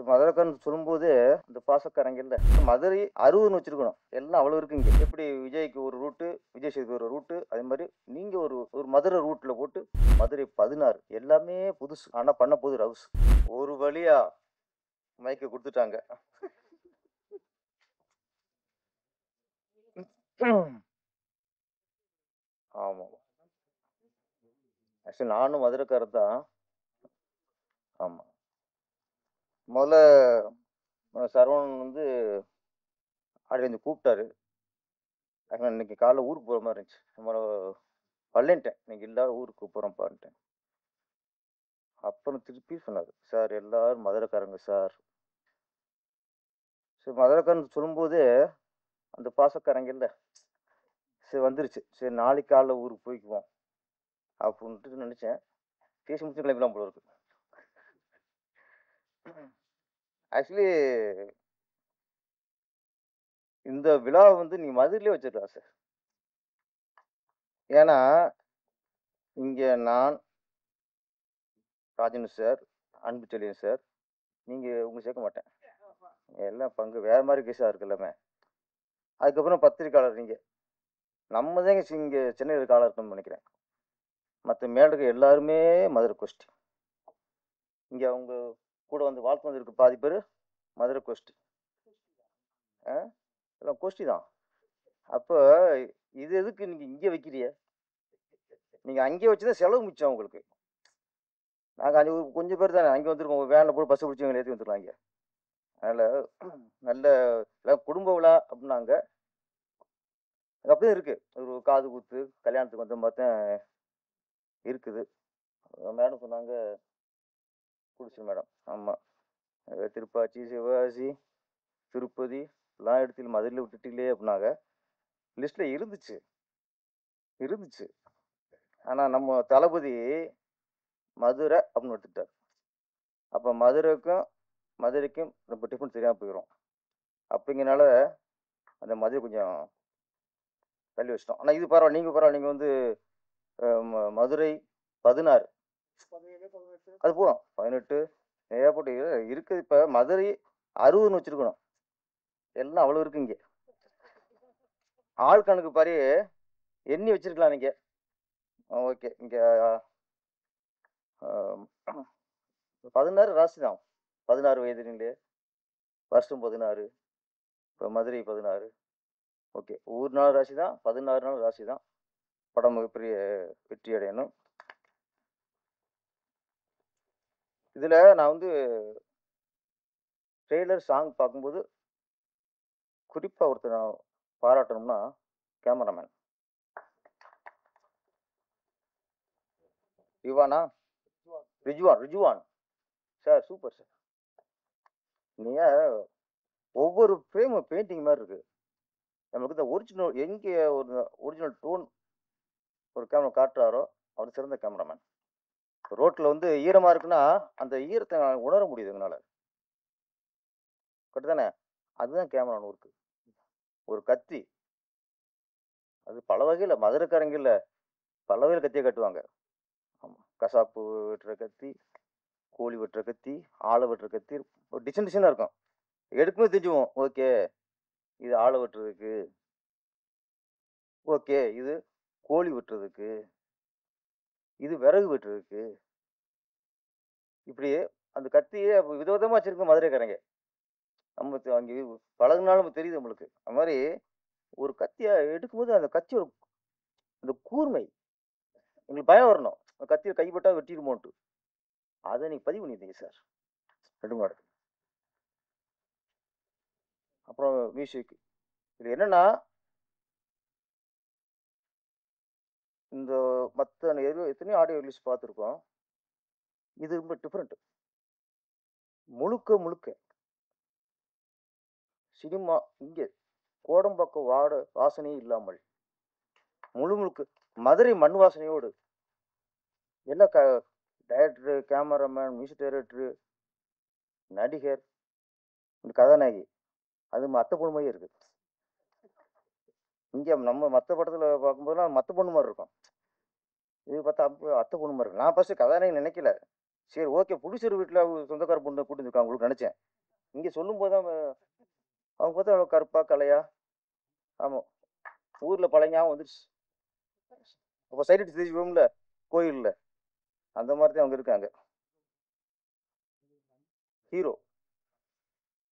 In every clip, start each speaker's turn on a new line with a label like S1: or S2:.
S1: மதுரைக்காரன் சொல்லும்போது இந்த பாசக்காரங்கல்ல மதுரை 60ன்னு வச்சிருக்கணும். எல்லாம் அவ்வளோ இருக்குங்க. எப்படி விஜய்க்கு ஒரு ரூட்டு, விஜய் சேதுக்கு ஒரு ரூட்டு, அதே மாதிரி நீங்க ஒரு ஒரு மதுரை ரூட்ல போட்டு மதுரை 16 எல்லாமே புதுசு. ஆனா பண்ண போது ரவுஸ். ஒரு வழியா மைக்க குடுத்துட்டாங்க. ஆமா. ஆக்சுவலி நானும் மதுரைக்காரர் தான். ஆமா. முதல்ல சரவணன் வந்து ஆடியன்ஸ் கூப்பிட்டாரு. இன்னைக்கு காலைல ஊருக்கு போற மாதிரி இருந்துச்சு. வரலேன்ட்டேன். இன்னைக்கு இல்ல ஊருக்கு போறோம்ப்பான்ட்டேன். அப்புறம் திருப்பி சொன்னாரு. சார் எல்லாரும் மதுரைக்காரங்க சார். சரி மதுரைக்காரன் சொல்லும்போது அந்த பாசக்காரங்கல்ல சரி வந்துருச்சு. சரி நாளைக்கு காலைல ஊருக்கு போய்க்குவோம் அப்படின்ட்டு நினைச்சேன். பேசி முடிச்சு கிளம்பிடலாம் போல இருக்கு. ஆக்சுவலி இந்த விழா வந்து நீங்க மதுரையிலே வச்சிடலாம் சார். ஏன்னா இங்க நான், ராஜன் சார், அன்பு செழியன் சார், நீங்க உங்க சேர்க்க மாட்டேன். எல்லாம் பங்கு வேற மாதிரி கேஸா இருக்கு எல்லாமே. அதுக்கப்புறம் பத்திரிக்கையாளர் நீங்க. நம்ம தான் இங்க சென்னையில் இருக்க ஆளா இருக்கணும்னு நினைக்கிறேன். மற்ற மேல இருக்க எல்லாருமே மதுரை கோஷ்டி. இங்க அவங்க கூட வந்து வாழ்த்து வந்திருக்கு பாதி பேர் மதுரை கோஷ்டி. எல்லாம் கோஷ்டி தான். அப்போ இது எதுக்கு நீங்க இங்கே வைக்கிறிய? நீங்க அங்கே வச்சுதான் செலவு மிச்சம் உங்களுக்கு. நாங்கள் அங்கே கொஞ்சம் பேர் தானே அங்கே வந்துருக்கோம். வேனில் போய் பஸ் பிடிச்சி ஏற்றி வந்துருக்கலாம் இங்கே. அதனால் நல்ல எல்லாம் குடும்ப விழா அப்படின்னாங்க. அப்படியே இருக்கு. ஒரு காது குத்து கல்யாணத்துக்கு வந்த மாதிரி தான் இருக்குது. மேடம் சொன்னாங்க குடிச்சு மேடம். ஆமாம். திருப்பாச்சி, சிவகாசி, திருப்பதி எல்லாம் இடத்துல மதுரையில் விட்டுட்டீங்களே அப்படின்னாங்க. லிஸ்ட்டில் இருந்துச்சு இருந்துச்சு. ஆனால் நம்ம தளபதி மதுரை அப்படின்னு எடுத்துட்டார். அப்போ மதுரைக்கும் ரொம்ப டிஃப்ரெண்ட் தெரியாமல் போயிடும். அப்படிங்கிறனால அந்த மதுரை கொஞ்சம் தள்ளி வச்சிட்டோம். ஆனால் இது பரவாயில்ல. நீங்கள் பரவாயில்ல. நீங்கள் வந்து மதுரை 16 அது போதும். 18 ஏகப்பட்ட இருக்குது. இப்போ மதுரை 60ன்னு வச்சிருக்கணும். எல்லாம் அவ்வளோ இருக்கு இங்கே. ஆள் கணக்கு பாரு எண்ணி வச்சிருக்கலாம் நீங்க. ஓகே. இங்க 16 ராசி தான். 16 வயதுங்களே. வருஷம் 16. இப்போ மதுரை 16. ஓகே. ஒரு நாள் ராசி தான். 16 நாள் ராசி தான். படம் மிகப்பெரிய வெற்றி அடையணும். இதில் நான் வந்து ட்ரெய்லர் சாங் பார்க்கும்போது குறிப்பாக ஒருத்தர் நான் பாராட்டணும்னா cameraman Rizwan sir. Super sir. நீங்கள் ஒவ்வொரு ஃப்ரேமும் பெயிண்டிங் மாதிரி இருக்கு. நம்மளுக்கு இந்த ஒரிஜினல் எங்கே ஒரு ஒரிஜினல் டோன் ஒரு கேமரா காட்டுறாரோ அவர் சிறந்த கேமராமேன். ரோட்டில் வந்து ஈரமாக இருக்குன்னா அந்த ஈரத்தை உணர முடியுது எங்களால். கரெக்டு தானே? அதுதான் கேமரா ஒர்க்கு. ஒரு கத்தி அது பல வகையில் மதுரைக்காரங்கல்ல பல வகையில் கத்தியை கட்டுவாங்க. ஆமாம். கசாப்பு வெட்டுற கத்தி, கோழி வெட்டுற கத்தி, ஆளை வெட்டுற கத்தி, ஒரு டிசைனாக இருக்கும். எடுக்கும்போது தெரிஞ்சுவோம். ஓகே இது ஆளை வெட்டுறதுக்கு, ஓகே இது கோழி வெட்டுறதுக்கு, இது விறகு வெட்டுறதுக்கு. இப்படியே அந்த கத்தியே விதவிதமாக வச்சிருக்கோம் மதுரைக்காரங்க. நம்ம அங்கே பழகுனாலும் தெரியுது நம்மளுக்கு. அது மாதிரி ஒரு கத்தியை எடுக்கும்போது அந்த கத்தியோட அந்த கூர்மை உங்களுக்கு பயம் வரணும். கத்தியை கைப்பட்டா வெட்டிடுமோன்ட்டு. அதை நீங்க பதிவு பண்ணிட்டீங்க சார். ரெண்டு மாடு. அப்புறம் மியூசிக். இது என்னன்னா இந்த மற்ற எத்தனையோ ஆடியோ ரிலீஸ் பார்த்துருக்கோம். இது ரொம்ப டிஃப்ரெண்ட். முழுக்க முழுக்க சினிமா இங்கே கோடம்பாக்கம் வாசனையே இல்லாமல் முழு முழுக்க மதுரை மண் வாசனையோடு எல்லா டைரக்டரு, கேமராமேன், மியூசிக் டைரக்டரு, நடிகர், இந்த கதாநாயகி அது மற்ற பொண்ணு மாதிரியே இருக்கு. இங்கே நம்ம மற்ற படத்தில் பார்க்கும்போதுலாம் மற்ற பொண்ணு மாதிரி இருக்கும். இது பார்த்தா அத்தை பொண்ணு மாதிரி இருக்கு. நான் ஃபர்ஸ்ட் கதாநாயகி நினைக்கல. சரி ஓகே புடிச்சர் வீட்டில் சொந்தக்கார பொண்ணு கூட்டு இருக்காங்க உங்களுக்கு நினைச்சேன். இங்க சொல்லும்போது தான் அவங்க பார்த்தா கருப்பா, கலையா. ஆமா. ஊர்ல பழைய ஞாபகம் வந்துருச்சு. அப்ப சைட் அடிச்சு தெரிஞ்சுக்குவோம்ல கோயில்ல. அந்த மாரி தான் அவங்க இருக்காங்க. ஹீரோ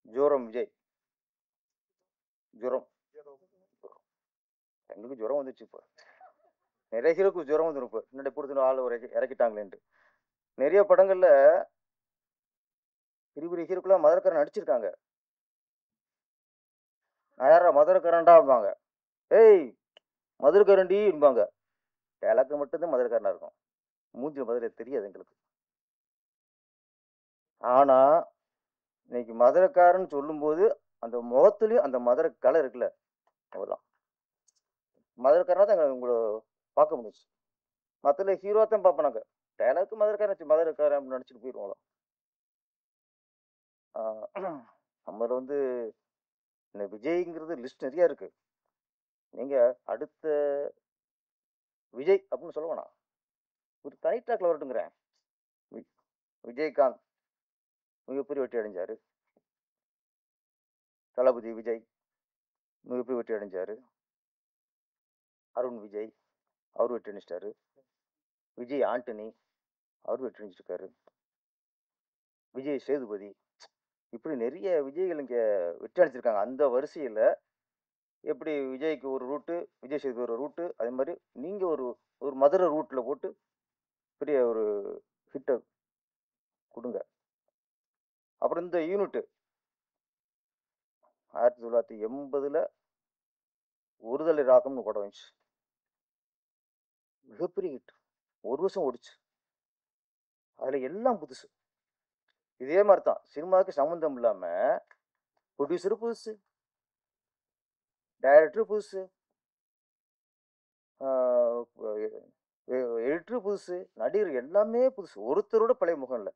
S1: ஜோரம் விஜய். ஜுரம். எங்களுக்கு ஜுரம் வந்துருச்சு இப்ப. நெறைய ஹீரோக்கு ஜுரம் வந்துரும் இப்ப. முன்னாடி புடிச்சுன்னு ஆள ஒரு இறக்கிட்டாங்களேன்ட்டு. நெறைய படங்கள்ல பெரிய பெரிய ஹீரோக்கெல்லாம் மதுரக்காரன் நடிச்சிருக்காங்க. நான் யார்றா மதுரக்காரன்டாம்பாங்க. ஏய் மதுரக்காரன்டிம்பாங்க. எனக்கு மட்டும் தான் மதுரக்காரனா இருக்கும். மூஞ்சி மதுரை தெரியாது எங்களுக்கு. ஆனா, இன்னைக்கு மதுரக்காரன்னு சொல்லும்போது, அந்த முகத்திலயும் அந்த மதுரை கலை இருக்குல்ல, அவ்வளோதான். மதுரக்காரனா தான் உங்கள பார்க்க முடிஞ்சுச்சு. மத்தல ஹீரோவா தான் பார்ப்போம் நாங்க. டயலாக்கு மதுரக்காரன் மதுரக்காரன் அப்படின்னு நடிச்சுட்டு போயிருவோம் அவ்வளோ. ஆ, நம்மள வந்து இந்த விஜய்ங்கிறது லிஸ்ட் நெறைய இருக்கு. நீங்க அடுத்த விஜய் அப்படின்னு சொல்ல வேணாம். ஒரு தனி ட்ராக்ல வரட்டுங்கிறேன். வி விஜயகாந்த் மிகப்பெரிய வெற்றி அடைஞ்சாரு. தளபதி விஜய் மிகப்பெரிய வெற்றி அடைஞ்சாரு. அருண் விஜய் அவரு வெற்றி அடைஞ்சிட்டாரு. விஜய் ஆண்டனி அவரு வெற்றி அடைஞ்சிருக்காரு. விஜய் சேதுபதி இப்படி நெறைய விஜய்கள் இங்க வெற்றி அடைஞ்சிருக்காங்க. அந்த வரிசையில எப்படி விஜய்க்கு ஒரு ரூட்டு, விஜய் சேதுபதி ஒரு ரூட்டு, அதே மாரி நீங்க ஒரு ஒரு மதுரை ரூட்ல போட்டு பெரிய ஒரு ஹிட்ட குடுங்க. அப்புறம் இந்த யூனிட் 1980ல ஒருதலை ராகம்னு படம் வந்துச்சு. மிகப்பெரிய ஹிட். 1 வருஷம் ஓடிச்சு. அதுல எல்லாம் புதுசு. இதே மாரி தான். சினிமாவுக்கு சம்மந்தம் இல்லாம புரொடியூசர் புதுசு, டைரக்டர் புதுசு, ஆ எ எ எடிட்டர் புதுசு, நடிகர் எல்லாமே புதுசு. ஒருத்தரோட பழைய முகம் இல்ல.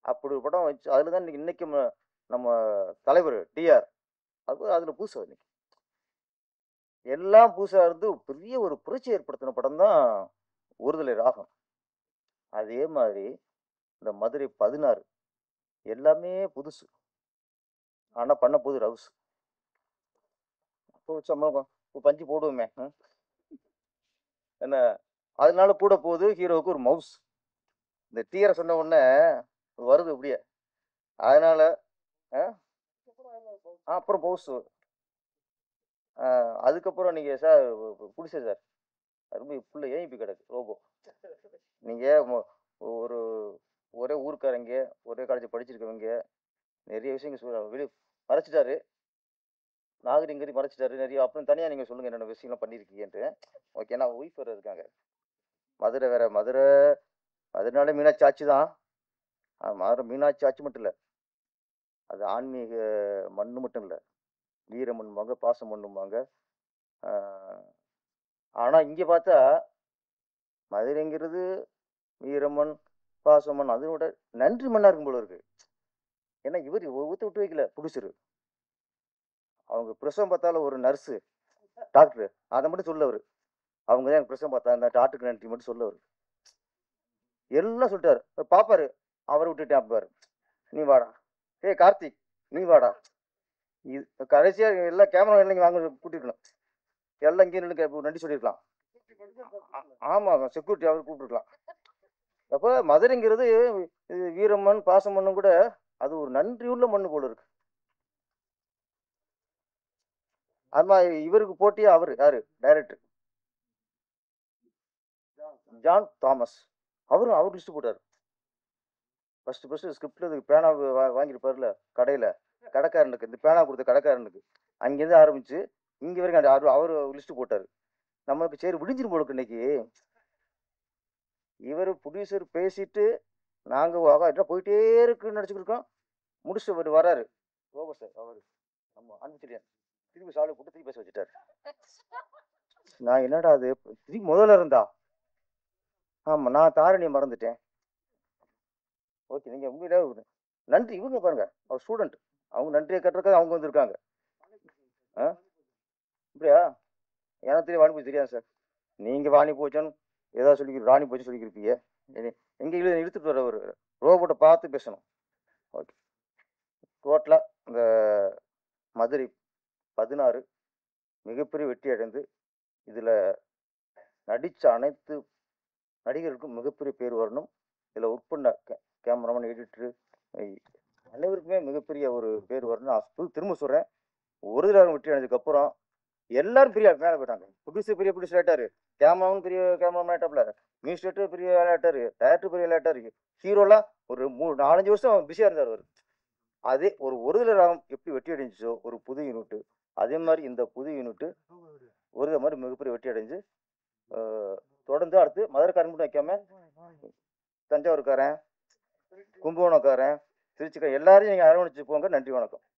S1: அப்படி ஒரு படம் வந்துச்சு. அதுல தான் இன்னைக்கு நம்ம தலைவர் டிஆர் அதுல புதுசா இன்னைக்கு. எல்லாம் புதுசா இருந்து பெரிய ஒரு புரட்சி ஏற்படுத்தின படம் தான் ஒருதலை ராகம். அதே மாதிரி இந்த மதுரை 16 எல்லாமே புதுசு. ஆனா பண்ண போது ரவுஸ். சம்பளம் பஞ்சு போடுவோமே. என்ன அதனால கூட போகுது ஹீரோவுக்கு ஒரு மவுஸ். இந்த டீயரை சொன்ன உடனே வருது அப்படியே. அதனால அ அப்புறம் மவுஸ். அதுக்கப்புறம் நீங்க சார் புடிச்சது சார். ரொம்ப ஃபுல்லா ஏஐபி கிடக்கு ரோபோ. நீங்க ஒரு ஒரே ஊர்க்காரங்க, ஒரே காலேஜ் படிச்சிருக்கவங்க, நெறைய விஷயங்கள் வெளிய மறைச்சிட்டாரு. நாகரிகங்கரி மறைச்சிட்டாரு நெறைய. அப்புறம் தனியா நீங்க சொல்லுங்க என்னென்ன விஷயம்லாம் பண்ணியிருக்கீங்கன்ட்டு. ஓகே. நான் ஒய்ஃப் வேற இருக்காங்க. மதுரை வேற. மதுரைனாலே மீனாட்சி ஆட்சி தான். மதுரை மீனாட்சி ஆட்சி மட்டும் இல்ல. அது ஆன்மீக மண்ணு மட்டும் இல்ல. வீரமண்ணும்பாங்க, பாச மண்ணும்பாங்க. ஆ ஆனா இங்க பார்த்தா மதுரைங்கிறது வீரமண், பாசமண் அதை விட நன்றி மண்ணா இருக்கும் போல இருக்கு. ஏன்னா இவரு ஊத்த விட்டு வைக்கல புடிச்சிரு. அவங்க பிரசவம் பார்த்தாலும் ஒரு நர்ஸு, டாக்டரு அத மட்டும் சொல்லு அவரு. அவங்க தான் எனக்கு பிரசவம் பார்த்தா அந்த டாக்டருக்கு நன்றி மட்டும் சொல்லு அவரு. எல்லாம் சொல்லிட்டாரு. பாப்பாரு. அவர விட்டுட்டேன் பாரு. நீ வாடா. ஏய் கார்த்திக் நீ வாடா. இது கடைசியா எல்லா கேமரா இல்லைங்க வாங்க கூட்டிருக்கணும். எல்லாம் இங்கே நின்னு நன்றி சொல்லியிருக்கலாம். ஆமா செக்யூரிட்டி அவர் கூப்பிட்டுருக்கலாம். அப்ப மதுரைங்கிறது இது வீரமண், பாசமண்ணும் கூட அது ஒரு நன்றியுள்ள மண்ணு போல இருக்கு. ஆமா இவருக்கு போட்டியா அவரு யாரு டைரக்டர் ஜான் தாமஸ். அவர் லிஸ்ட் போட்டாரு. ஃபர்ஸ்ட் ஸ்கிரிப்ட்ல பேனா வாங்கியிருப்பாருல கடையில. கடைக்காரனுக்கு இந்த பேனா கொடுத்த கடைக்காரனுக்கு. அங்கேருந்து ஆரம்பிச்சு இங்க வரைக்கும் அவரு லிஸ்ட் போட்டாரு. நம்மளுக்கு சரி விடிஞ்சிரும் போல இருக்கு இன்னைக்கு. இவர் ப்ரொடியூசர் பேசிட்டு நாங்க போயிட்டே இருக்குன்னு நினைச்சுக்கிட்டு முடிச்சுட்டு அவர் வராரு. ரோபோ சார் அவரு ஆமா அனுப்பிச்சிட்டேன். திருப்பி சாலை போட்டு திருப்பி பேச வச்சுட்டாரு. நான் என்னடா அது திருப்பி முதல்ல இருந்தா. ஆமா நான் தாரணியை மறந்துட்டேன். ஓகே நீங்க உண்மையிலே நன்றி இவங்க பாருங்க அவர் ஸ்டூடெண்ட். அவங்க நன்றியை கட்டுறதுக்கு அவங்க வந்திருக்காங்க. ஆ அப்படியா? எனக்கு தெரியும் வாணி போச்சு தெரியாது சார். நீங்க வாணி போச்சோன்னு ஏதாவது சொல்லி ராணி போச்சு சொல்லிக்கிருப்பீங்க. எங்க இழுத்துட்டு வர ஒரு ரோபோட்டை பார்த்து பேசணும். ஓகே. டோட்டலா இந்த மதுரை 16 மிகப்பெரிய வெற்றி அடைந்து, இதுல நடிச்ச அனைத்து நடிகர்களுக்கும் மிகப்பெரிய பேர் வரணும். இதுல ஒர்க் பண்ண கேமராமேன், எடிட்டரு அனைவருக்குமே மிகப்பெரிய ஒரு பேர் வரணும்னு திரும்ப சொல்றேன். ஒரு தடவை வெற்றி அடைஞ்சதுக்கப்புறம் எல்லாரும் பெரிய மேல போயிட்டாங்க. ப்ரொடியூசர் பெரிய ப்ரொடியூசர் ஆயிட்டாரு. கேமராமேன் பெரிய கேமராமேன் ஆயிட்டாப்ல. மியூசிக் டைரக்டர் பெரிய ஆள் ஆயிட்டாரு. டைரக்டர் பெரிய ஆள் ஆயிட்டாரு. ஹீரோலாம் ஒரு 4, 5 வருஷம் பிஸியா இருந்தாரு அவரு. அதே ஒரு தடவை ராகம் எப்படி வெற்றி அடைஞ்சுச்சோ ஒரு புது யூனிட், அதே மாரி இந்த புது யூனிட் ஒரு தடவை மாரி மிகப்பெரிய வெற்றி அடைஞ்சு, அ தொடர்ந்து அடுத்து மதுரைக்காரன் மட்டும் வைக்காம, தஞ்சாவூர்காரன், கும்பகோணக்காரன், திருச்சிக்காரன் எல்லாரையும் நீங்க அரவணைச்சு போங்க. நன்றி, வணக்கம்.